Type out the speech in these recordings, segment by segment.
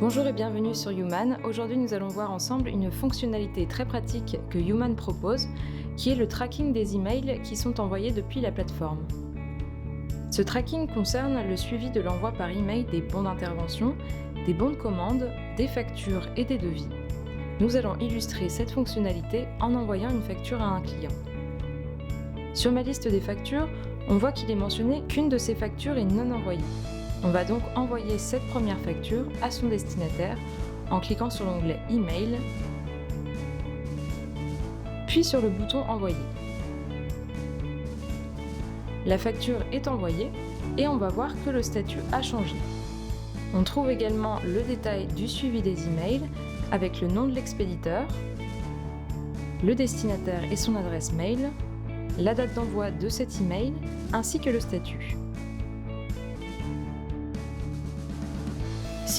Bonjour et bienvenue sur Human. Aujourd'hui, nous allons voir ensemble une fonctionnalité très pratique que Human propose, qui est le tracking des emails qui sont envoyés depuis la plateforme. Ce tracking concerne le suivi de l'envoi par email des bons d'intervention, des bons de commande, des factures et des devis. Nous allons illustrer cette fonctionnalité en envoyant une facture à un client. Sur ma liste des factures, on voit qu'il est mentionné qu'une de ces factures est non envoyée. On va donc envoyer cette première facture à son destinataire en cliquant sur l'onglet Email, puis sur le bouton Envoyer. La facture est envoyée et on va voir que le statut a changé. On trouve également le détail du suivi des emails avec le nom de l'expéditeur, le destinataire et son adresse mail, la date d'envoi de cet email ainsi que le statut.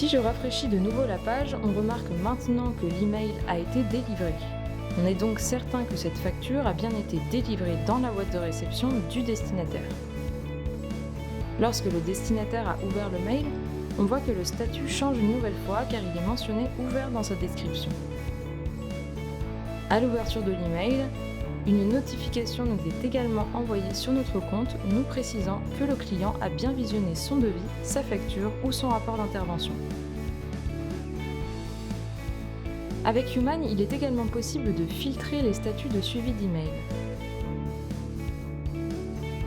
Si je rafraîchis de nouveau la page, on remarque maintenant que l'email a été délivré. On est donc certain que cette facture a bien été délivrée dans la boîte de réception du destinataire. Lorsque le destinataire a ouvert le mail, on voit que le statut change une nouvelle fois car il est mentionné ouvert dans sa description. À l'ouverture de l'email, une notification nous est également envoyée sur notre compte nous précisant que le client a bien visionné son devis, sa facture ou son rapport d'intervention. Avec Human, il est également possible de filtrer les statuts de suivi d'email.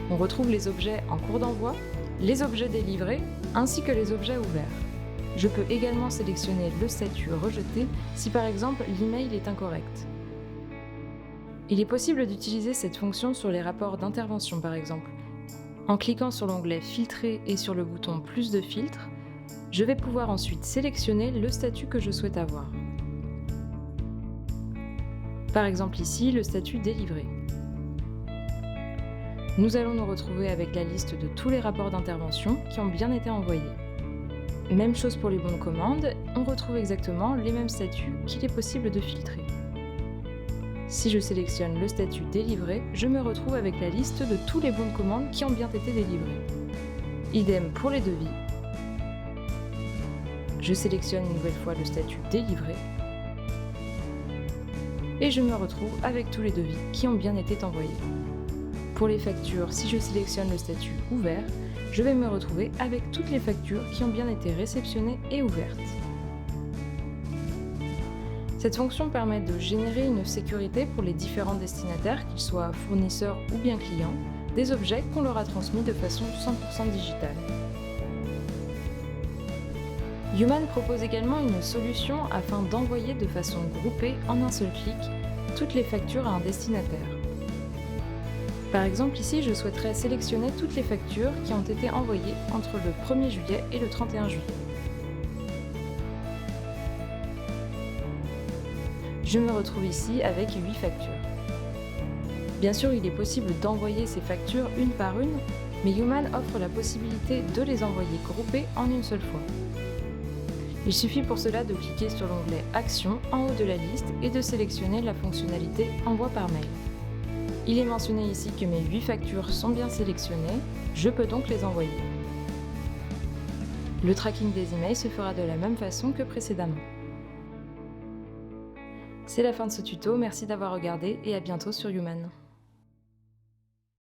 On retrouve les objets en cours d'envoi, les objets délivrés ainsi que les objets ouverts. Je peux également sélectionner le statut rejeté si par exemple l'email est incorrect. Il est possible d'utiliser cette fonction sur les rapports d'intervention par exemple. En cliquant sur l'onglet Filtrer et sur le bouton Plus de filtres, je vais pouvoir ensuite sélectionner le statut que je souhaite avoir. Par exemple ici, le statut Délivré. Nous allons nous retrouver avec la liste de tous les rapports d'intervention qui ont bien été envoyés. Même chose pour les bons de commande, on retrouve exactement les mêmes statuts qu'il est possible de filtrer. Si je sélectionne le statut délivré, je me retrouve avec la liste de tous les bons de commande qui ont bien été délivrés. Idem pour les devis. Je sélectionne une nouvelle fois le statut délivré et je me retrouve avec tous les devis qui ont bien été envoyés. Pour les factures, si je sélectionne le statut ouvert, je vais me retrouver avec toutes les factures qui ont bien été réceptionnées et ouvertes. Cette fonction permet de générer une sécurité pour les différents destinataires, qu'ils soient fournisseurs ou bien clients, des objets qu'on leur a transmis de façon 100% digitale. Human propose également une solution afin d'envoyer de façon groupée, en un seul clic, toutes les factures à un destinataire. Par exemple, ici, je souhaiterais sélectionner toutes les factures qui ont été envoyées entre le 1er juillet et le 31 juillet. Je me retrouve ici avec 8 factures. Bien sûr, il est possible d'envoyer ces factures une par une, mais Human offre la possibilité de les envoyer groupées en une seule fois. Il suffit pour cela de cliquer sur l'onglet Action en haut de la liste et de sélectionner la fonctionnalité Envoi par mail. Il est mentionné ici que mes 8 factures sont bien sélectionnées, je peux donc les envoyer. Le tracking des emails se fera de la même façon que précédemment. C'est la fin de ce tuto, merci d'avoir regardé et à bientôt sur Human.